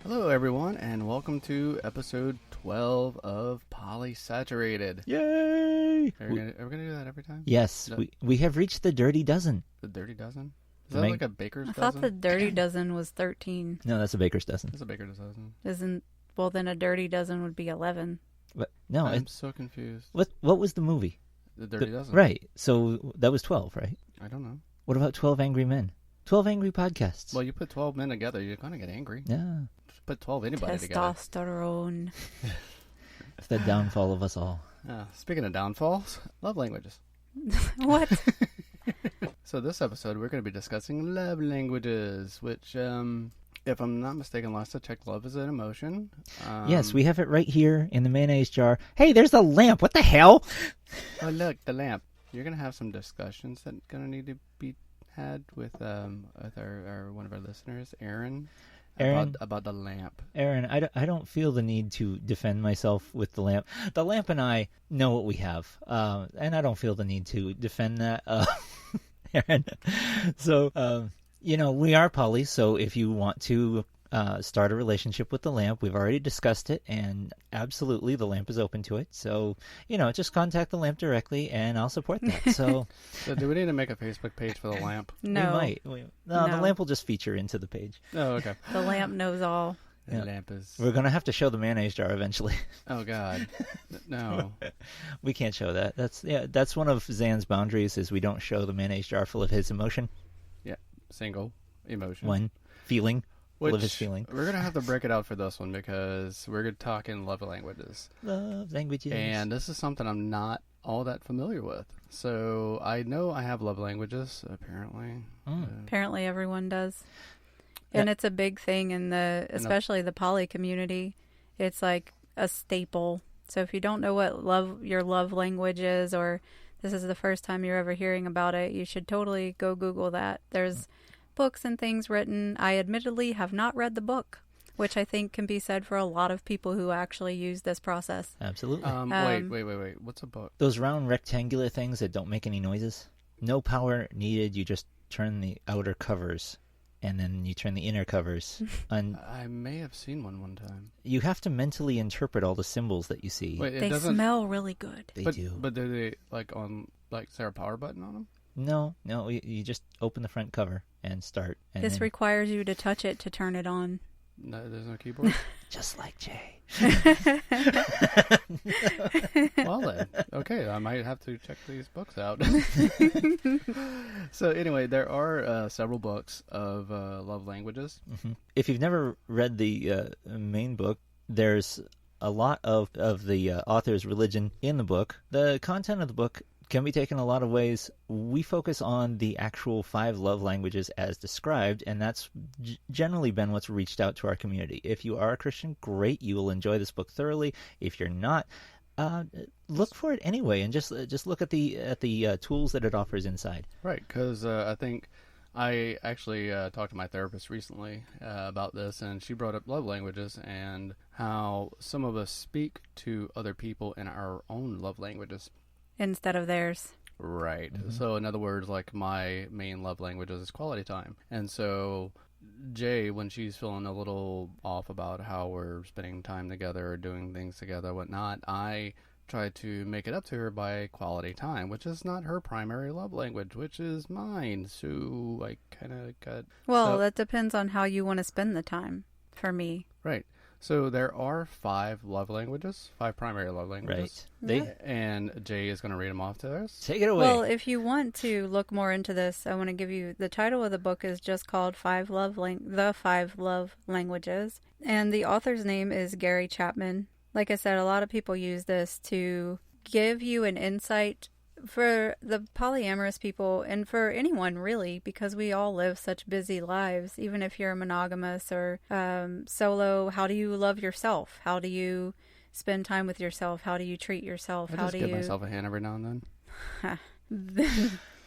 Hello, everyone, and welcome to episode 12 of Polysaturated. Yay! Are we gonna do that every time? Yes, No. we have reached the dirty dozen. The Dirty Dozen? Is The that main- like a baker's I dozen? thought the dirty dozen was 13. No, that's a baker's dozen. It's a baker's dozen. Well, then a dirty dozen would be 11. But no, I'm so confused. what was the movie? The Dirty Dozen. Right. So that was 12, right? I don't know. What about 12 Angry Men? 12 Angry Podcasts. Well, you put 12 men together, you're gonna get angry. Yeah. Just put 12 anybody together. Testosterone. It's the downfall of us all. Speaking of downfalls, love languages. What? So this episode, we're going to be discussing love languages, which, if I'm not mistaken, last I checked, love is an emotion. Yes, we have it right here in the mayonnaise jar. Hey, there's the lamp. What the hell? Oh, look, the lamp. You're going to have some discussions that are going to need to be had with our one of our listeners, Aaron, Aaron? about the lamp. Aaron, I don't feel the need to defend myself with the lamp. The lamp and I know what we have, and I don't feel the need to defend that, Aaron. So, we are poly, so if you want to start a relationship with the lamp, we've already discussed it, and absolutely the lamp is open to it. So, just contact the lamp directly, and I'll support that. So, So do we need to make a Facebook page for the lamp? No. we might. No, the No. lamp will just feature into the page. Oh, okay. The lamp knows all. The Yeah. lamp is... We're going to have to show the mayonnaise jar eventually. Oh, God. No. We can't show that. That's one of Zan's boundaries is we don't show the mayonnaise jar full of his emotion. Single emotion. One feeling. Full of his Which feeling. we're going to have to break it out for this one because we're talking love languages. Love languages. And this is something I'm not all that familiar with. So I know I have love languages, apparently. Apparently everyone does. And it's a big thing in especially the poly community. It's like a staple. So if you don't know what your love language is, or this is the first time you're ever hearing about it, you should totally go Google that. There's books and things written. I admittedly have not read the book, which I think can be said for a lot of people who actually use this process. Absolutely. Wait. What's a book? Those round rectangular things that don't make any noises. No power needed. You just turn the outer covers, and then you turn the inner covers. And I may have seen one time. you have to mentally interpret all the symbols that you see. Wait, it They doesn't... smell really good. They but, do. But do they, is there a power button on them? No, you just open the front cover and start. And This then, requires you to touch it to turn it on. No, there's no keyboard? just like Jay. Well then, okay, I might have to check these books out. So anyway, there are several books of love languages. If you've never read the main book, there's a lot of the author's religion in the book. The content of the book can be taken a lot of ways. We focus on the actual 5 love languages as described, and that's generally been what's reached out to our community. If you are a Christian, great, you will enjoy this book thoroughly. If you're not, look for it anyway, and just look at the tools that it offers inside. Right, because I think I actually talked to my therapist recently about this, and she brought up love languages and how some of us speak to other people in our own love languages. Instead of theirs. Right. So in other words, like my main love language is quality time. And so Jay, when she's feeling a little off about how we're spending time together or doing things together, whatnot, I try to make it up to her by quality time, which is not her primary love language, which is mine. So I kind of got... Well, so, that depends on how you want to spend the time, for me. Right. So there are 5 love languages, 5 primary love languages. Right. And Jay is going to read them off to us. Take it away. Well, if you want to look more into this, I want to give you the title of the book is just called The 5 Love Languages, and the author's name is Gary Chapman. Like I said, a lot of people use this to give you an insight for the polyamorous people and for anyone really, because we all live such busy lives. Even if you're monogamous or solo, how do you love yourself? How do you spend time with yourself? How do you treat yourself? I How just do give you myself a hand every now and then.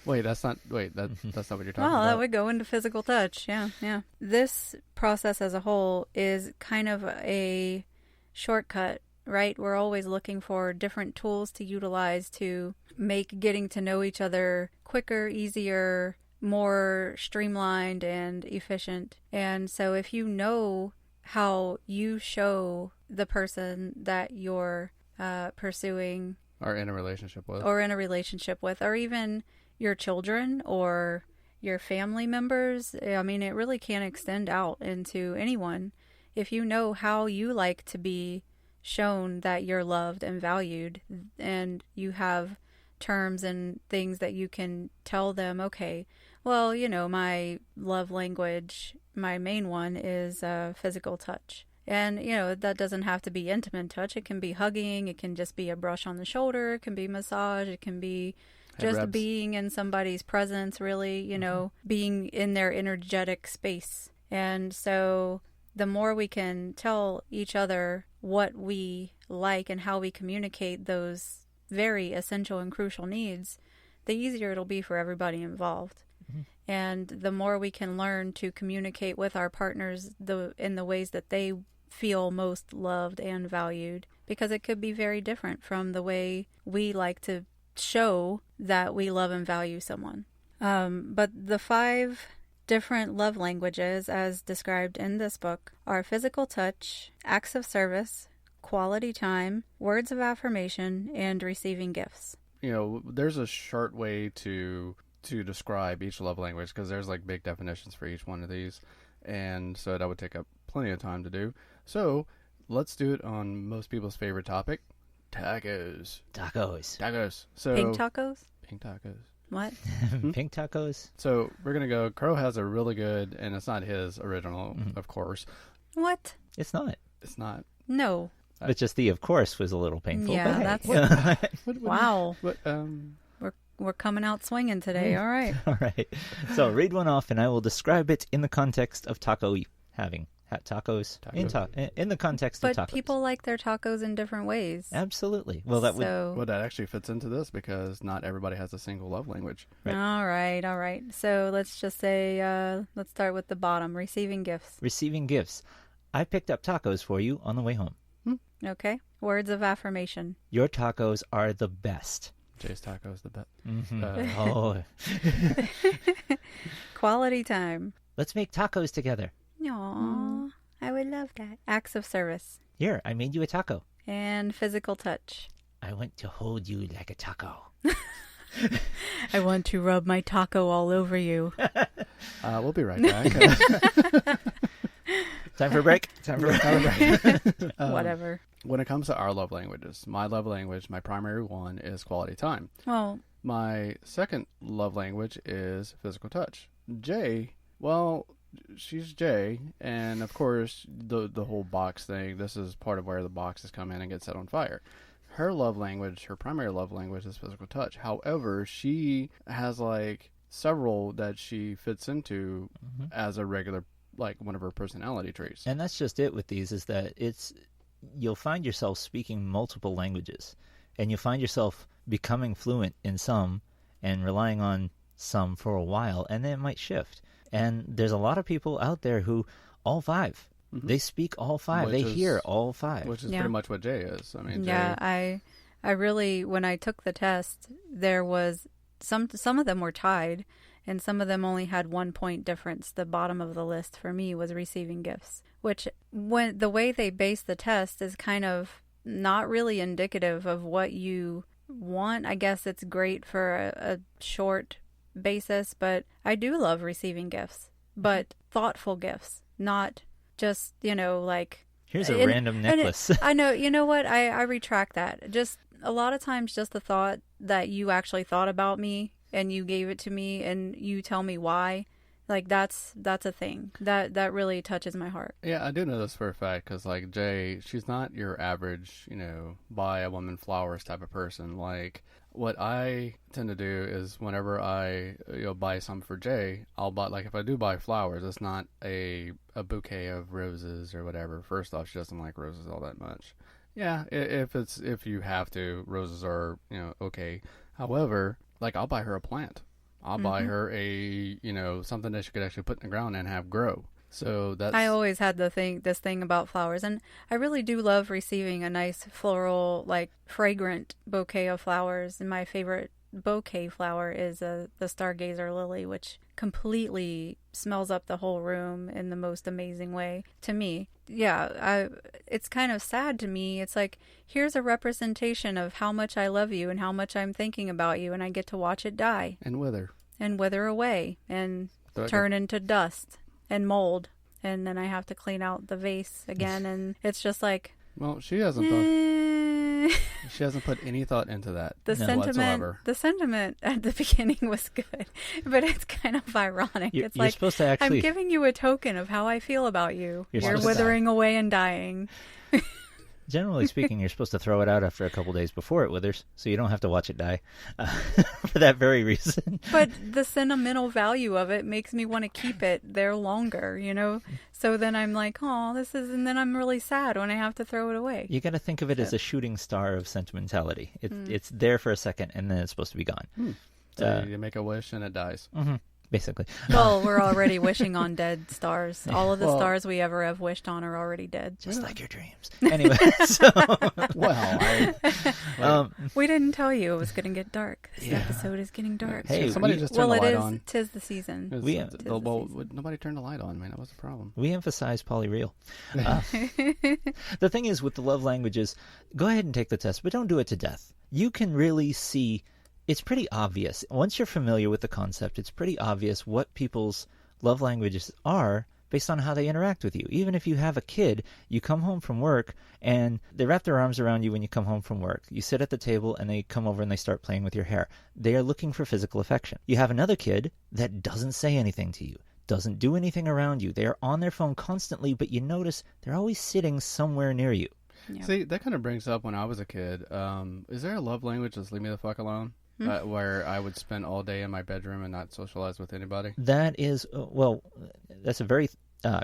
Wait, that's not what you're talking Well, about. that would go into physical touch. Yeah. This process as a whole is kind of a shortcut, right? We're always looking for different tools to utilize to make getting to know each other quicker, easier, more streamlined and efficient. And so if you know how you show the person that you're pursuing Or in a relationship with. or in a relationship with, or even your children or your family members. I mean, it really can extend out into anyone. If you know how you like to be shown that you're loved and valued, and you have terms and things that you can tell them, okay, well, my love language, my main one is physical touch. And, that doesn't have to be intimate touch. It can be hugging. It can just be a brush on the shoulder. It can be massage. It can be just rubs. being in somebody's presence, really, being in their energetic space. And so the more we can tell each other what we like and how we communicate those very essential and crucial needs, the easier it'll be for everybody involved. And the more we can learn to communicate with our partners in the ways that they feel most loved and valued, because it could be very different from the way we like to show that we love and value someone. But the 5 different love languages, as described in this book, are physical touch, acts of service, quality time, words of affirmation, and receiving gifts. There's a short way to describe each love language, because there's like big definitions for each one of these, and so that would take up plenty of time to do. So let's do it on most people's favorite topic: tacos. So Pink tacos? Pink tacos. What? Pink tacos. So we're gonna go. Crow has a really good, and it's not his original, of course. What? It's not. It's not. No. But just the of course was a little painful. Yeah, but hey. that's- What, Wow. What, We're coming out swinging today. All right. All right. So read one off, and I will describe it in the context of having tacos. In the context of But tacos. people like their tacos in different ways. Absolutely. Well, that would. So, Well, that actually fits into this, because not everybody has a single love language. Right. all right. So let's just say, let's start with the bottom, receiving gifts. Receiving gifts. I picked up tacos for you on the way home. Okay. Words of affirmation. Your tacos are the best. Jay's tacos the best. Oh, Quality time. let's make tacos together. Aww. I would love that. Acts of service. Here, I made you a taco. And physical touch. I want to hold you like a taco. I want to rub my taco all over you. We'll be right back. Time for a break. Whatever. When it comes to our love languages, my love language, my primary one, is quality time. Well, My second love language is physical touch. Jay, well, she's Jay, and of course, the whole box thing, this is part of where the boxes come in and get set on fire. Her love language, her primary love language, is physical touch. However, she has like several that she fits into as a regular, like one of her personality traits. And that's just it with these, is that you'll find yourself speaking multiple languages, and you'll find yourself becoming fluent in some and relying on some for a while, and then it might shift. And there's a lot of people out there who all 5. They speak all 5. They hear all 5. Which is Yeah. pretty much what Jay is. I mean, yeah, Jay, I really, when I took the test, there was some of them were tied, and some of them only had 1 point difference. The bottom of the list for me was receiving gifts, which when the way they base the test is kind of not really indicative of what you want. I guess it's great for a short basis, but I do love receiving gifts, but thoughtful gifts, not just, like... Here's a random necklace. I know, you know what? I retract that. Just a lot of times, just the thought that you actually thought about me and you gave it to me and you tell me why, like that's a thing that really touches my heart. Yeah, I do know this for a fact, because like Jay, she's not your average, buy a woman flowers type of person. Like, what I tend to do is whenever I buy something for Jay, I'll buy, like, if I do buy flowers, it's not a bouquet of roses or whatever. First off, she doesn't like roses all that much. Yeah, if you have to, roses are okay. However, like, I'll buy her a plant. I'll buy her a something that she could actually put in the ground and have grow. So that's... I always had this thing about flowers, and I really do love receiving a nice floral, like fragrant bouquet of flowers. And my favorite bouquet flower is the stargazer lily, which completely smells up the whole room in the most amazing way to me. Yeah, it's kind of sad to me. It's like, here's a representation of how much I love you and how much I'm thinking about you, and I get to watch it die And wither. and wither away and So I turn into dust and mold. And then I have to clean out the vase again, and it's just like, Well, she hasn't put, eh. she hasn't put any thought into that The whatsoever. sentiment at the beginning was good, but it's kind of ironic. You're, It's you're like, supposed to actually. I'm giving you a token of how I feel about you. You're You're supposed to withering away and dying. Generally speaking, you're supposed to throw it out after a couple days before it withers, so you don't have to watch it die for that very reason. But the sentimental value of it makes me want to keep it there longer, you know? So then I'm like, oh, this is, and then I'm really sad when I have to throw it away. You got to think of it as a shooting star of sentimentality. It's there for a second, and then it's supposed to be gone. So you make a wish and it dies. Basically. Well, we're already wishing on dead stars. All of the Well- stars we ever have wished on are already dead. Just like your dreams. Anyway, so Well, We didn't tell you it was going to get dark. This Yeah. episode is getting dark. Hey, somebody we- just turned Well, the it light is. on. Tis the season. We- Well, nobody turned the light on, man. That was the problem. we emphasize polyreal. The thing is with the love languages, go ahead and take the test, but don't do it to death. You can really see, it's pretty obvious. Once you're familiar with the concept, it's pretty obvious what people's love languages are based on how they interact with you. Even if you have a kid, you come home from work and they wrap their arms around you when you come home from work. You sit at the table and they come over and they start playing with your hair. They are looking for physical affection. You have another kid that doesn't say anything to you, doesn't do anything around you. They are on their phone constantly, but you notice they're always sitting somewhere near you. Yeah. See, that kind of brings up when I was a kid. Is there a love language that's leave me the fuck alone? Where I would spend all day in my bedroom and not socialize with anybody? That is, that's a very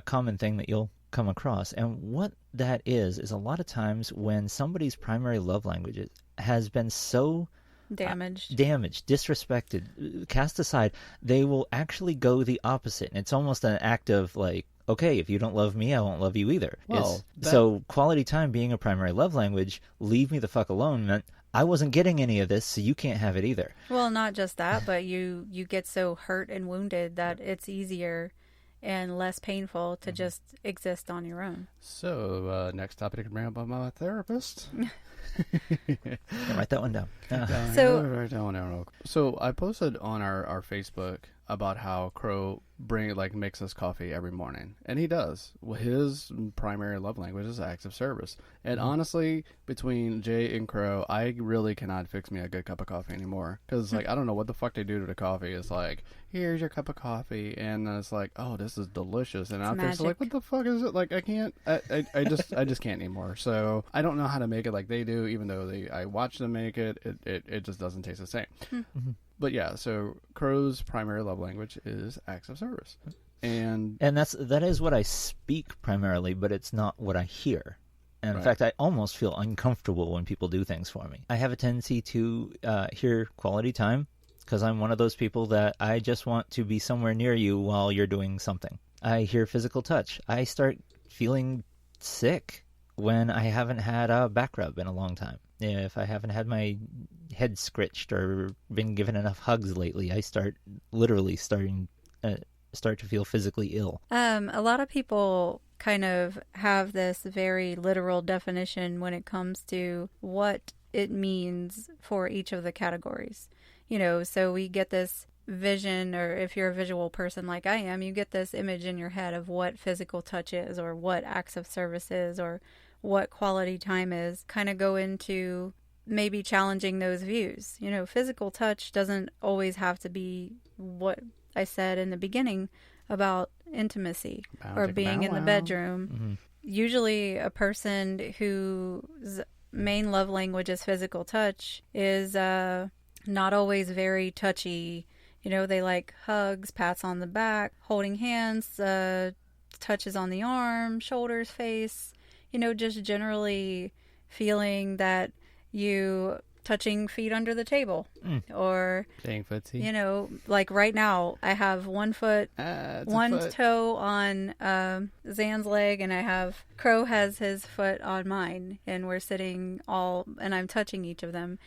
common thing that you'll come across. And what that is a lot of times when somebody's primary love language has been so Damaged. damaged, disrespected, cast aside, they will actually go the opposite. And it's almost an act of like, okay, if you don't love me, I won't love you either. Well, So quality time being a primary love language, leave me the fuck alone meant I wasn't getting any of this, so you can't have it either. Well, not just that, but you get so hurt and wounded that it's easier and less painful to just exist on your own. So, next topic I can bring up about my therapist. Yeah, write that one down. So I posted on our Facebook about how Crow makes us coffee every morning, and he does. Well, his primary love language is acts of service, and honestly, between Jay and Crow, I really cannot fix me a good cup of coffee anymore, because I don't know what the fuck they do to the coffee. It's like, here's your cup of coffee, and then it's like, oh, this is delicious, and after it's like, magic. what the fuck is it? Like, I can't, I just can't anymore. So I don't know how to make it like they do, even though I watch them make it. It just doesn't taste the same. But yeah, so Crow's primary love language is acts of service, and that is what I speak primarily, but it's not what I hear. And in Right. fact, I almost feel uncomfortable when people do things for me. I have a tendency to hear quality time because I'm one of those people that I just want to be somewhere near you while you're doing something. I hear physical touch. I start feeling sick when I haven't had a back rub in a long time. If I haven't had my head scritched or been given enough hugs lately, I start to feel physically ill. A lot of people kind of have this very literal definition when it comes to what it means for each of the categories. You know, so we get this vision, or if you're a visual person like I am, you get this image in your head of what physical touch is, or what acts of service is, or what quality time is. Kind of go into maybe challenging those views. You know, physical touch doesn't always have to be what I said in the beginning about intimacy or being in the bedroom. Usually a person whose main love language is physical touch is not always very touchy. You know, they like hugs, pats on the back, holding hands, touches on the arm, shoulders, face. You know, just generally feeling that you touching feet under the table or, saying footsie. you know, like right now I have one foot, one toe on Zan's leg, and I have Crow has his foot on mine, and we're sitting all, and I'm touching each of them.